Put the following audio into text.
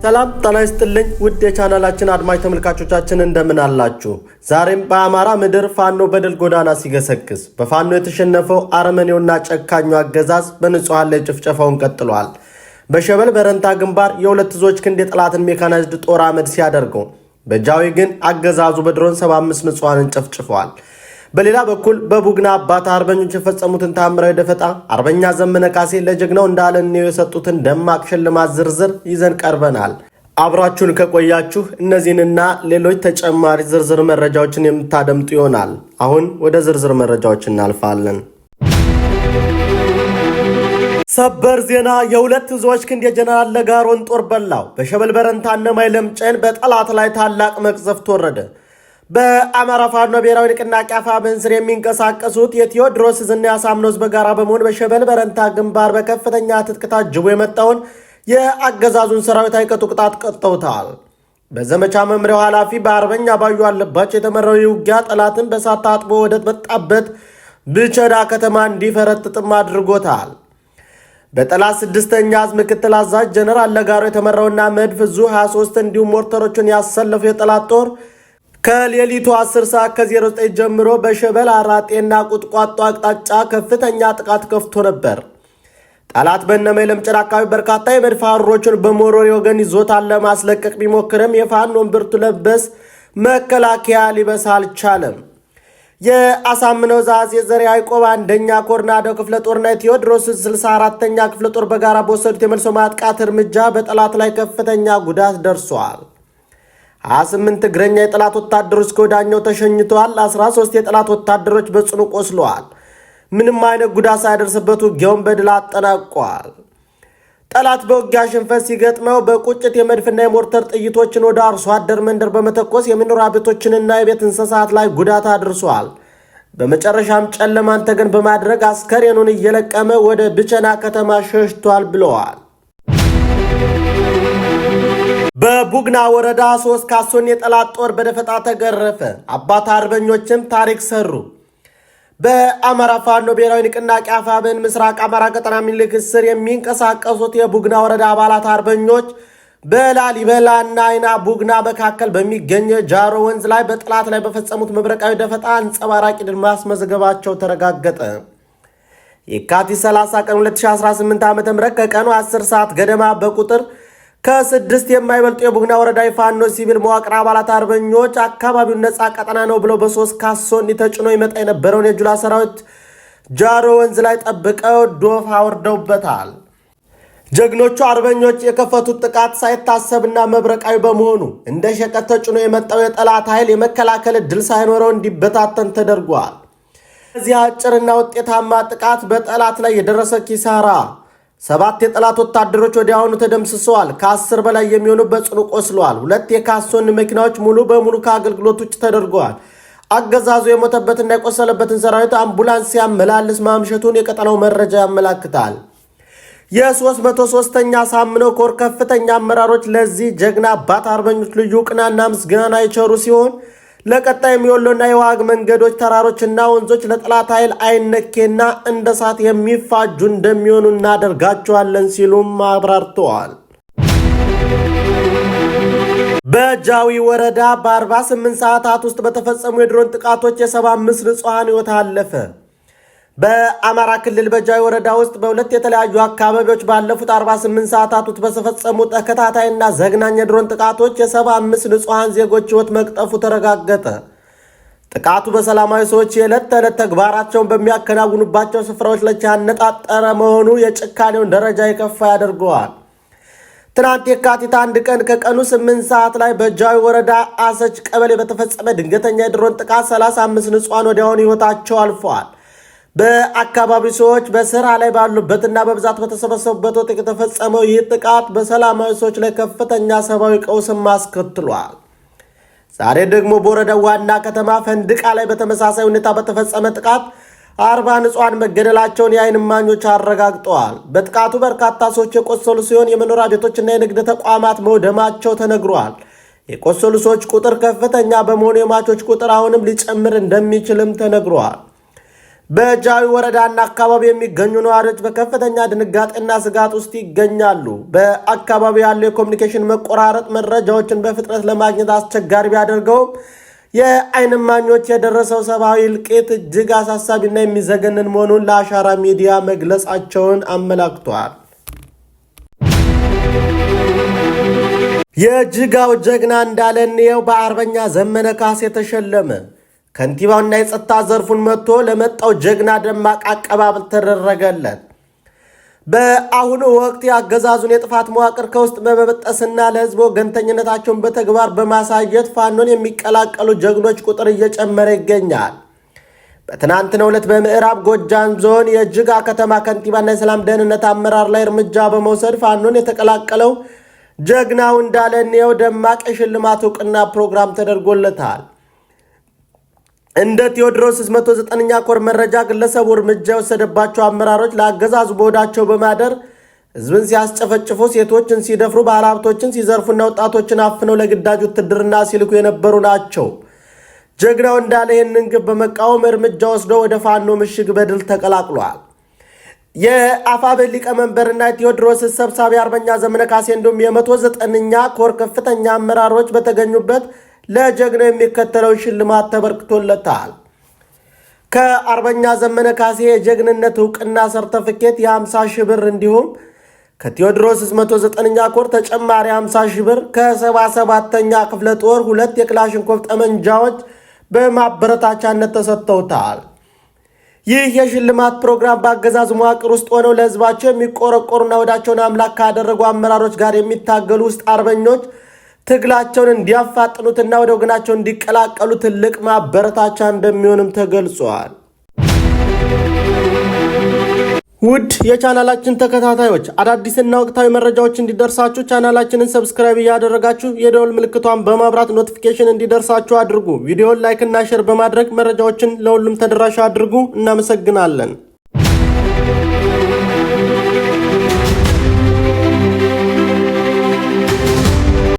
ሰላም ጤና ይስጥልኝ ውድ የቻናላችን አድማጭ ተመልካቾቻችን እንደምን አላችሁ? ዛሬም በአማራ ምድር ፋኖ በድል ጎዳና ሲገሰግስ በፋኖ የተሸነፈው አረመኔውና ጨካኙ አገዛዝ በንጹሃን ላይ ጭፍጨፋውን ቀጥሏል። በሸበል በረንታ ግንባር የሁለት ዞች ክንድ የጠላትን ሜካናይዝድ ጦር አመድ ሲያደርገው በጃዊ ግን አገዛዙ በድሮን 75 ንጹሃንን ጨፍጭፏል። በሌላ በኩል በቡግና አባታ አርበኞች የፈጸሙትን ታምራዊ ደፈጣ አርበኛ ዘመነ ካሴ ለጀግናው እንዳለን ነው የሰጡትን ደማቅ ሽልማት ዝርዝር ይዘን ቀርበናል። አብራችሁን ከቆያችሁ እነዚህንና ሌሎች ተጨማሪ ዝርዝር መረጃዎችን የምታደምጡ ይሆናል። አሁን ወደ ዝርዝር መረጃዎች እናልፋለን። ሰበር ዜና! የሁለት ዞች ክንድ የጀነራል ለጋሮን ጦር በላው። በሸበል በረንታና ማይለምጨን በጠላት ላይ ታላቅ መቅዘፍት ወረደ። በአማራ ፋኖ ብሔራዊ ንቅናቄ አፋብን ስር የሚንቀሳቀሱት የቴዎድሮስ ዝና ያሳምነው በጋራ በመሆን በሸበል በረንታ ግንባር በከፍተኛ ትጥቅ ታጅቦ የመጣውን የአገዛዙን ሰራዊት አይቀጡ ቅጣት ቀጥተውታል። በዘመቻ መምሪያው ኃላፊ በአርበኛ ባዩ አለባቸው የተመራው ውጊያ ጠላትን በሳት ታጥቦ ወደ መጣበት ብቸዳ ከተማ እንዲፈረጥጥም አድርጎታል። በጠላት 6ኛ አዝ ምክትል አዛዥ ጀነራል ለጋሮ የተመራውና መድፍ ዙ 23 እንዲሁም ሞርተሮችን ያሰለፈው የጠላት ጦር ከሌሊቱ 10 ሰዓት ከ09 ጀምሮ በሸበል አራጤና ቁጥቋጦ አቅጣጫ ከፍተኛ ጥቃት ከፍቶ ነበር። ጠላት በነማይለምጨን አካባቢ በርካታ የመድፍ አሩሮችን በሞሮሪ ወገን ይዞታን ለማስለቀቅ ቢሞክርም የፋኖን ብርቱ ለበስ መከላከያ ሊበሳ አልቻለም። የአሳምነው ዛዝ የዘር ያዕቆብ አንደኛ ኮርናዶ ክፍለ ጦርና የቴዎድሮስ 64ኛ ክፍለ ጦር በጋራ በወሰዱት የመልሶ ማጥቃት እርምጃ በጠላት ላይ ከፍተኛ ጉዳት ደርሷል። 28 እግረኛ የጠላት ወታደሮች ከወዳኛው ተሸኝተዋል። 13 የጠላት ወታደሮች በጽኑ ቆስለዋል። ምንም አይነት ጉዳት ሳይደርስበት ውጊያውን በድል አጠናቋል። ጠላት በውጊያ ሽንፈት ሲገጥመው በቁጭት የመድፍና የሞርተር ጥይቶችን ወደ አርሶ አደር መንደር በመተኮስ የመኖሪያ ቤቶችንና የቤት እንስሳት ላይ ጉዳት አድርሷል። በመጨረሻም ጨለማን ተገን በማድረግ አስከሬኑን እየለቀመ ወደ ብቸና ከተማ ሸሽቷል ብለዋል። በቡግና ወረዳ 3 ካሶን የጠላት ጦር በደፈጣ ተገረፈ። አባት አርበኞችም ታሪክ ሰሩ። በአማራ ፋኖ ብሔራዊ ንቅናቄ አፋብን ምስራቅ አማራ ቀጠና ምኒልክ ስር የሚንቀሳቀሱት የቡግና ወረዳ አባላት አርበኞች በላሊበላና አይና ቡግና መካከል በሚገኝ ጃሮ ወንዝ ላይ በጠላት ላይ በፈጸሙት መብረቃዊ ደፈጣ አንጸባራቂ ድል ማስመዝገባቸው ተረጋገጠ። የካቲት 30 ቀን 2018 ዓ.ም ከቀኑ 10 ሰዓት ገደማ በቁጥር ከ6 የማይበልጡ የቡግና ወረዳ ፋኖ ሲቪል መዋቅር አባላት አርበኞች አካባቢውን ነፃ ቀጠና ነው ብለው በ3 ካሶኒ ተጭኖ ይመጣ የነበረውን የጁላ ሰራዊት ጃሮ ወንዝ ላይ ጠብቀው ዶፍ አወርደውበታል። ጀግኖቹ አርበኞች የከፈቱት ጥቃት ሳይታሰብና መብረቃዊ በመሆኑ እንደ ሸቀጥ ተጭኖ የመጣው የጠላት ኃይል የመከላከል ዕድል ሳይኖረው እንዲበታተን ተደርጓል። እዚህ አጭርና ውጤታማ ጥቃት በጠላት ላይ የደረሰ ኪሳራ 7 የጠላት ወታደሮች ወዲያውኑ ተደምስሰዋል። ከ10 በላይ የሚሆኑ በጽኑ ቆስለዋል። 2 የካሶን መኪናዎች ሙሉ በሙሉ ከአገልግሎት ውጭ ተደርገዋል። አገዛዙ የሞተበትና የቆሰለበትን ሰራዊት አምቡላንስ ሲያመላልስ ማምሸቱን የቀጠናው መረጃ ያመላክታል። የ303ኛ ሳምነው ኮር ከፍተኛ አመራሮች ለዚህ ጀግና አባት አርበኞች ልዩ ዕውቅናና ምስጋና የቸሩ ሲሆን ለቀጣይም የወሎና የዋግ መንገዶች ተራሮችና ወንዞች ለጠላት ኃይል አይነኬና እንደ እሳት የሚፋጁ እንደሚሆኑ እናደርጋቸዋለን ሲሉም አብራርተዋል። በጃዊ ወረዳ በ48 ሰዓታት ውስጥ በተፈጸሙ የድሮን ጥቃቶች የ75 ንጹሃን ሕይወት አለፈ። በአማራ ክልል በጃዊ ወረዳ ውስጥ በሁለት የተለያዩ አካባቢዎች ባለፉት 48 ሰዓታት ውስጥ በተፈጸሙ ተከታታይና ዘግናኝ የድሮን ጥቃቶች የ75 ንጹሃን ዜጎች ሕይወት መቅጠፉ ተረጋገጠ። ጥቃቱ በሰላማዊ ሰዎች የዕለት ተዕለት ተግባራቸውን በሚያከናውኑባቸው ስፍራዎች ላይ ያነጣጠረ መሆኑ የጭካኔውን ደረጃ የከፋ ያደርገዋል። ትናንት የካቲት 1 ቀን ከቀኑ 8 ሰዓት ላይ በጃዊ ወረዳ አሰች ቀበሌ በተፈጸመ ድንገተኛ የድሮን ጥቃት 35 ንጹሃን ወዲያውኑ ሕይወታቸው አልፈዋል። በአካባቢው ሰዎች በስራ ላይ ባሉበትና በብዛት በተሰበሰቡበት ወቅት የተፈጸመው ይህ ጥቃት በሰላማዊ ሰዎች ላይ ከፍተኛ ሰብአዊ ቀውስም አስከትሏል። ዛሬ ደግሞ በወረዳው ዋና ከተማ ፈንድቃ ላይ በተመሳሳይ ሁኔታ በተፈጸመ ጥቃት 40 ንጹሃን መገደላቸውን የዓይን እማኞች አረጋግጠዋል። በጥቃቱ በርካታ ሰዎች የቆሰሉ ሲሆን የመኖሪያ ቤቶችና የንግድ ተቋማት መውደማቸው ተነግሯል። የቆሰሉ ሰዎች ቁጥር ከፍተኛ በመሆኑ የሟቾች ቁጥር አሁንም ሊጨምር እንደሚችልም ተነግሯል። በጃዊ ወረዳና አካባቢ የሚገኙ ነዋሪዎች በከፍተኛ ድንጋጤና ስጋት ውስጥ ይገኛሉ። በአካባቢው ያለው የኮሙኒኬሽን መቆራረጥ መረጃዎችን በፍጥነት ለማግኘት አስቸጋሪ ቢያደርገውም የዓይን እማኞች የደረሰው ሰብአዊ እልቂት እጅግ አሳሳቢና የሚዘገንን መሆኑን ለአሻራ ሚዲያ መግለጻቸውን አመላክቷል። የጅጋው ጀግና እንዳለ እንየው በአርበኛ ዘመነ ካሴ ተሸለመ። ከንቲባውና የጸጥታ ዘርፉን መጥቶ ለመጣው ጀግና ደማቅ አቀባበል ተደረገለት። በአሁኑ ወቅት የአገዛዙን የጥፋት መዋቅር ከውስጥ በመበጠስና ለህዝብ ወገንተኝነታቸውን በተግባር በማሳየት ፋኖን የሚቀላቀሉ ጀግኖች ቁጥር እየጨመረ ይገኛል። በትናንትናው ዕለት በምዕራብ ጎጃም ዞን የጅጋ ከተማ ከንቲባና የሰላም ደህንነት አመራር ላይ እርምጃ በመውሰድ ፋኖን የተቀላቀለው ጀግናው እንዳለ እንየው ደማቅ የሽልማት ዕውቅና ፕሮግራም ተደርጎለታል። እንደ ቴዎድሮስ 109ኛ ኮር መረጃ ግለሰቡ እርምጃ የወሰደባቸው አመራሮች ለአገዛዙ በሆዳቸው በማደር ህዝብን ሲያስጨፈጭፉ፣ ሴቶችን ሲደፍሩ፣ ባለሀብቶችን ሲዘርፉና ወጣቶችን አፍነው ለግዳጅ ውትድርና ሲልኩ የነበሩ ናቸው። ጀግናው እንዳለ ይህንን ግብ በመቃወም እርምጃ ወስዶ ወደ ፋኖ ምሽግ በድል ተቀላቅሏል። የአፋብኃ ሊቀመንበርና የቴዎድሮስ ሰብሳቢ አርበኛ ዘመነ ካሴ እንዲሁም የ109ኛ ኮር ከፍተኛ አመራሮች በተገኙበት ለጀግናው የሚከተለው ሽልማት ተበርክቶለታል። ከአርበኛ ዘመነ ካሴ የጀግንነት ዕውቅና ሰርተፍኬት የ50 ሺህ ብር እንዲሁም ከቴዎድሮስ 109ኛ ኮር ተጨማሪ 50 ሺህ ብር፣ ከ77ኛ ክፍለ ጦር 2 የክላሽንኮቭ ጠመንጃዎች በማበረታቻነት ተሰጥተውታል። ይህ የሽልማት ፕሮግራም በአገዛዙ መዋቅር ውስጥ ሆነው ለህዝባቸው የሚቆረቆሩና ወዳቸውን አምላክ ካደረጉ አመራሮች ጋር የሚታገሉ ውስጥ አርበኞች ትግላቸውን እንዲያፋጥኑትና ወደ ወገናቸው እንዲቀላቀሉ ትልቅ ማበረታቻ እንደሚሆንም ተገልጿል። ውድ የቻናላችን ተከታታዮች አዳዲስና ወቅታዊ መረጃዎች እንዲደርሳችሁ ቻናላችንን ሰብስክራይብ እያደረጋችሁ የደወል ምልክቷን በማብራት ኖቲፊኬሽን እንዲደርሳችሁ አድርጉ። ቪዲዮውን ላይክ እና ሼር በማድረግ መረጃዎችን ለሁሉም ተደራሽ አድርጉ። እናመሰግናለን።